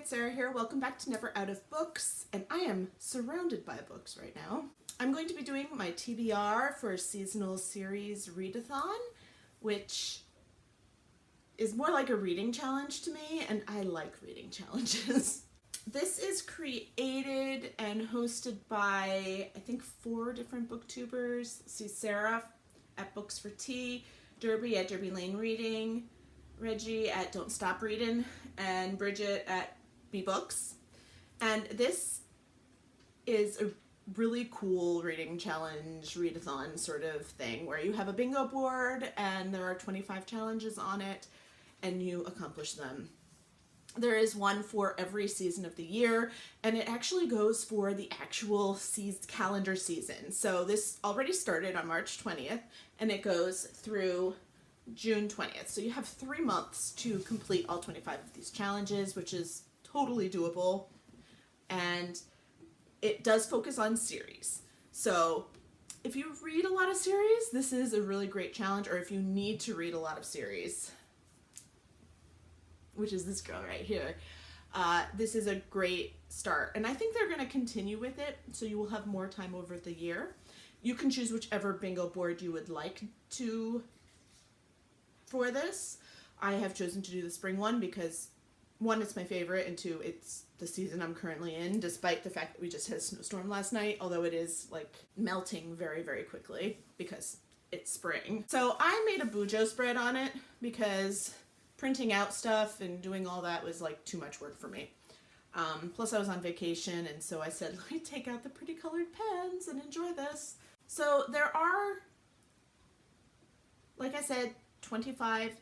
it's Sarah here. Welcome back to Never Out of Books, and I am surrounded by books right now. I'm going to be doing my TBR for seasonal series Readathon, which is more like a reading challenge to me, and I like reading challenges. This is created and hosted by, I think, 4 different booktubers. See Sarah at Books for Tea, Derby at Derby Lane Reading, Reggie at Don't Stop Reading, and Bridget at B Books. And this is a really cool reading challenge, readathon sort of thing, where you have a bingo board and there are 25 challenges on it and you accomplish them. There is one for every season of the year, and it actually goes for the actual calendar season. So this already started on March 20th and it goes through June 20th. So you have 3 months to complete all 25 of these challenges, which is totally doable. And it does focus on series. So if you read a lot of series, this is a really great challenge, or if you need to read a lot of series, which is this girl right here, this is a great start. And I think they're going to continue with it, so you will have more time over the year. You can choose whichever bingo board you would like to for this. I have chosen to do the spring one because 1, it's my favorite, and 2, it's the season I'm currently in, despite the fact that we just had a snowstorm last night, although it is like melting very, very quickly because it's spring. So I made a Bujo spread on it because printing out stuff and doing all that was like too much work for me. Plus I was on vacation, and so I said, let me take out the pretty colored pens and enjoy this. So there are, like I said, 25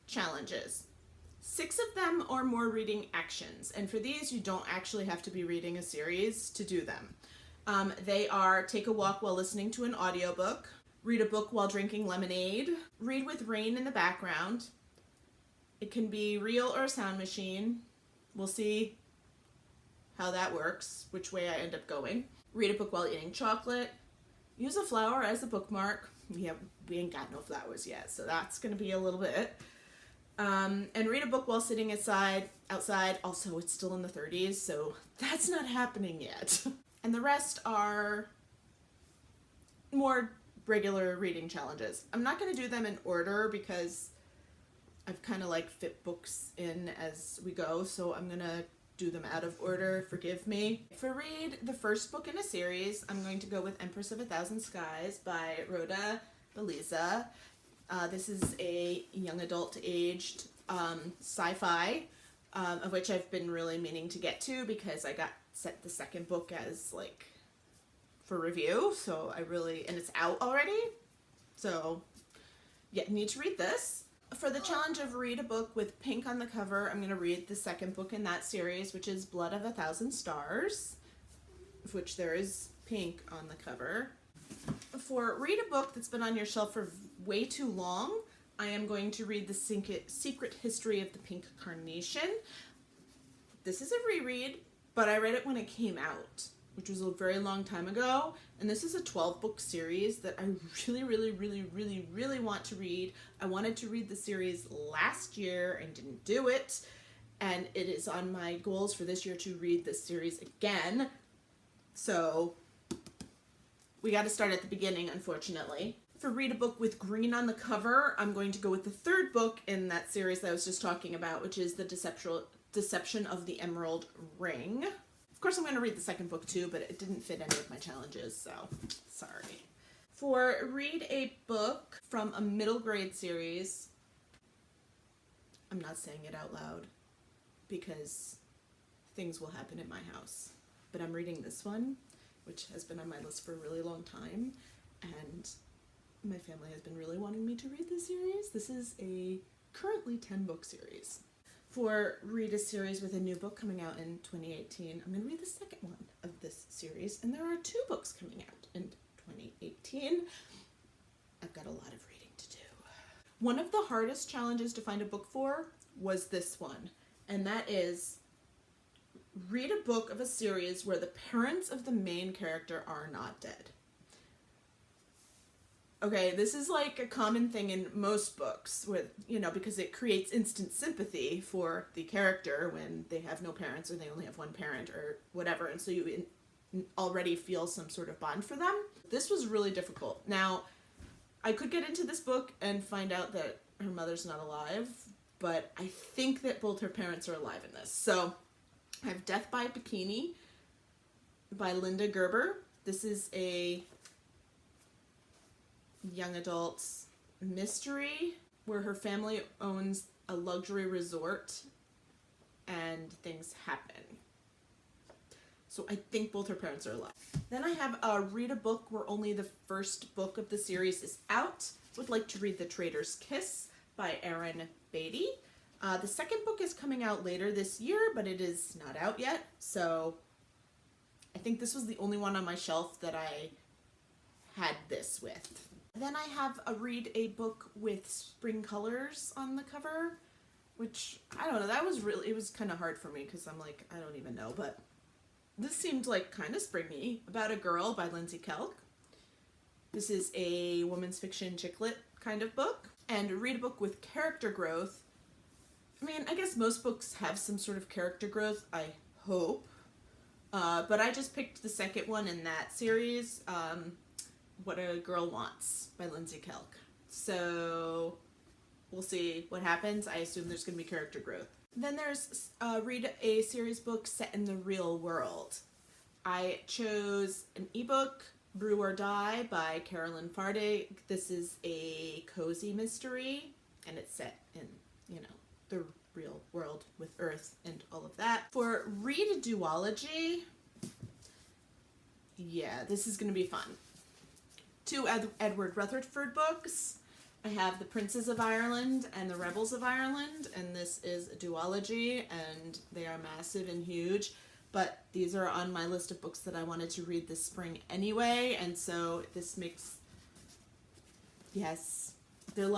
challenges. 6 of them are more reading actions, and for these you don't actually have to be reading a series to do them. They are take a walk while listening to an audiobook, read a book while drinking lemonade, read with rain in the background. It can be real or a sound machine. We'll see how that works, which way I end up going. Read a book while eating chocolate. Use a flower as a bookmark. We ain't got no flowers yet, so that's going to be a little bit. And read a book while sitting outside. Also, it's still in the 30s, so that's not happening yet. And the rest are more regular reading challenges. I'm not going to do them in order because I've kind of like fit books in as we go, so I'm going to do them out of order. Forgive me. For read the first book in a series, I'm going to go with Empress of a Thousand Skies by Rhoda Beliza. This is a young adult aged sci-fi, of which I've been really meaning to get to because I got set the second book as like for review, so and it's out already, so yeah, need to read this. For the challenge of read a book with pink on the cover, I'm going to read the second book in that series, which is Blood of a Thousand Stars, of which there is pink on the cover. For read a book that's been on your shelf for way too long, I am going to read The Secret History of the Pink Carnation. This is a reread, but I read it when it came out, which was a very long time ago, and this is a 12-book series that I really, really, really, really, really want to read. I wanted to read the series last year and didn't do it, and it is on my goals for this year to read this series again, so we got to start at the beginning, unfortunately. For read a book with green on the cover, I'm going to go with the 3rd book in that series that I was just talking about, which is The Deception of the Emerald Ring. Of course, I'm going to read the 2nd book too, but it didn't fit any of my challenges, so sorry. For read a book from a middle grade series, I'm not saying it out loud because things will happen in my house, but I'm reading this one, which has been on my list for a really long time, and my family has been really wanting me to read this series. This is a currently 10-book series. For read a series with a new book coming out in 2018, I'm going to read the 2nd one of this series, and there are 2 books coming out in 2018. I've got a lot of reading to do. One of the hardest challenges to find a book for was this one, and that is read a book of a series where the parents of the main character are not dead. Okay, this is like a common thing in most books with, because it creates instant sympathy for the character when they have no parents or they only have one parent or whatever, and so you already feel some sort of bond for them. This was really difficult. Now, I could get into this book and find out that her mother's not alive, but I think that both her parents are alive in this. So I have Death by Bikini by Linda Gerber. This is a young adult mystery where her family owns a luxury resort and things happen. So I think both her parents are alive. Then I have Read a Book where only the first book of the series is out. Would like to read The Traitor's Kiss by Erin Beatty. The second book is coming out later this year, but it is not out yet. So I think this was the only one on my shelf that I had this with. Then I have Read a Book with spring colors on the cover, which, I don't know, it was kind of hard for me because I'm like, I don't even know, but this seemed like kind of springy. About a Girl by Lindsay Kelk. This is a woman's fiction chick lit kind of book. And Read a Book with character growth. I mean, I guess most books have some sort of character growth, I hope. But I just picked the second one in that series, What a Girl Wants by Lindsay Kelk. So we'll see what happens. I assume there's going to be character growth. Then there's Read a series book set in the real world. I chose an ebook, Brew or Die by Carolyn Fardig. This is a cozy mystery, and it's set in, the real world with Earth and all of that. For Read a Duology, yeah, this is going to be fun. Two Edward Rutherford books. I have The Princes of Ireland and The Rebels of Ireland, and this is a duology, and they are massive and huge, but these are on my list of books that I wanted to read this spring anyway, and so this makes, yes, they're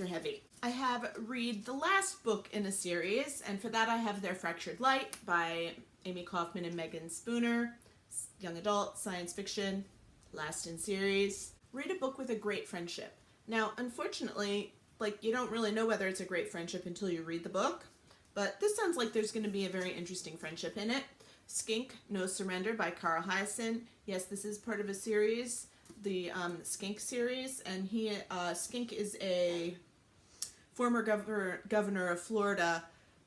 heavy. I have Read the last book in a series, and for that I have Their Fractured Light by Amy Kaufman and Megan Spooner, young adult, science fiction, last in series. Read a Book with a Great Friendship. Now, unfortunately, you don't really know whether it's a great friendship until you read the book, but this sounds like there's going to be a very interesting friendship in it. Skink, No Surrender by Cara Hyacin. Yes, this is part of a series, the Skink series, and Skink is a former governor of Florida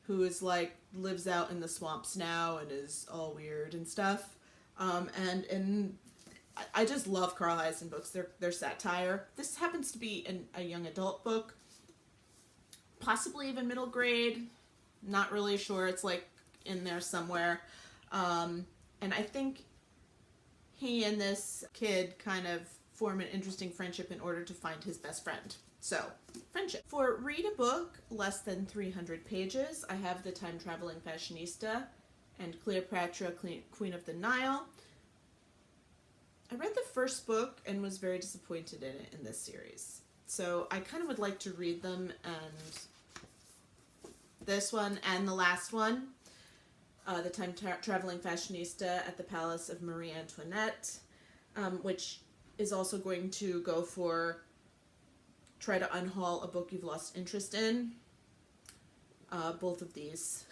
who is lives out in the swamps now and is all weird and stuff. And I just love Carl Hyacin books. They're satire. This happens to be a young adult book, possibly even middle grade. Not really sure. It's in there somewhere. And I think he and this kid kind of form an interesting friendship in order to find his best friend. So, friendship. For Read a Book less than 300 pages, I have The Time-Traveling Fashionista and Cleopatra, Queen of the Nile. I read the first book and was very disappointed in it in this series. So I kind of would like to read them, and this one and the last one, The Time-Traveling Fashionista at the Palace of Marie Antoinette, which is also going to go for try to unhaul a book you've lost interest in. Both of these.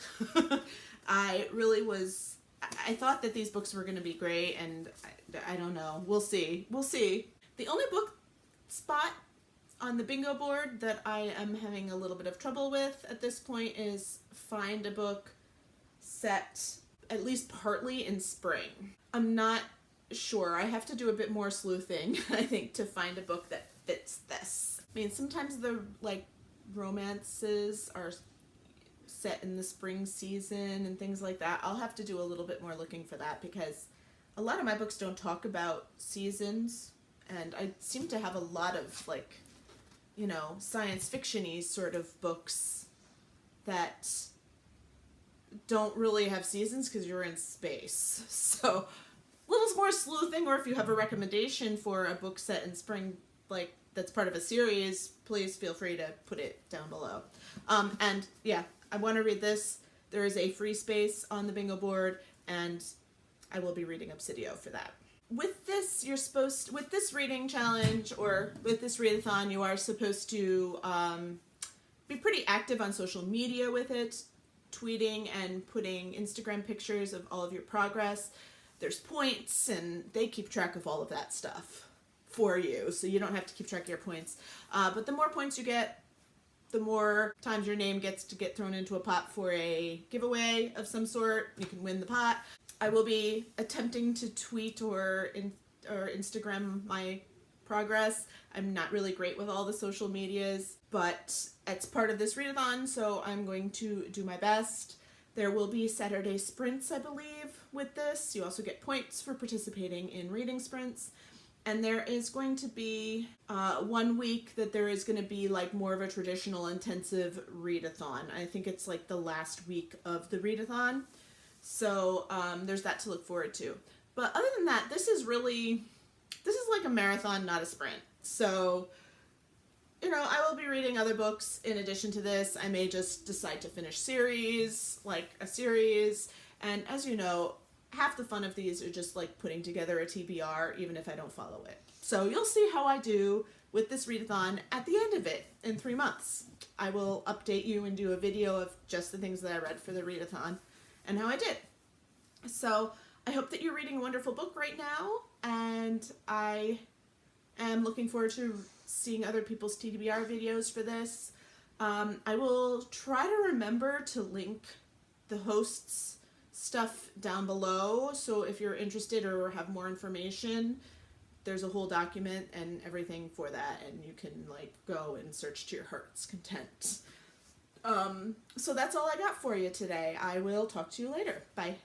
I thought that these books were going to be great, and I don't know. We'll see. The only book spot on the bingo board that I am having a little bit of trouble with at this point is find a book set at least partly in spring. I'm not sure. I have to do a bit more sleuthing, I think, to find a book that fits this. I mean, sometimes the romances are set in the spring season and things like that. I'll have to do a little bit more looking for that because a lot of my books don't talk about seasons, and I seem to have a lot of science fiction-y sort of books that don't really have seasons because you're in space. So a little more sleuthing, or if you have a recommendation for a book set in spring that's part of a series, please feel free to put it down below. And yeah, I want to read this. There is a free space on the bingo board, and I will be reading Obsidio for that. with this, with this reading challenge or with this readathon, you are supposed to be pretty active on social media with it, tweeting and putting Instagram pictures of all of your progress. There's points, and they keep track of all of that stuff for you, so you don't have to keep track of your points. But the more points you get, the more times your name gets to get thrown into a pot for a giveaway of some sort. You can win the pot. I will be attempting to tweet or Instagram my progress. I'm not really great with all the social medias, but it's part of this readathon, so I'm going to do my best. There will be Saturday sprints, I believe, with this. You also get points for participating in reading sprints. And there is going to be 1 week that there is going to be like more of a traditional intensive readathon. I think it's like the last week of the readathon. So there's that to look forward to. But other than that, this is like a marathon, not a sprint. So, you know, I will be reading other books in addition to this. I may just decide to finish like a series. And as you know, half the fun of these are just like putting together a TBR, even if I don't follow it. So you'll see how I do with this readathon at the end of it in 3 months. I will update you and do a video of just the things that I read for the readathon and how I did. So I hope that you're reading a wonderful book right now, and I am looking forward to seeing other people's TBR videos for this. I will try to remember to link the hosts' stuff down below, so if you're interested or have more information, there's a whole document and everything for that, and you can like go and search to your heart's content. So that's all I got for you today. I will talk to you later. Bye.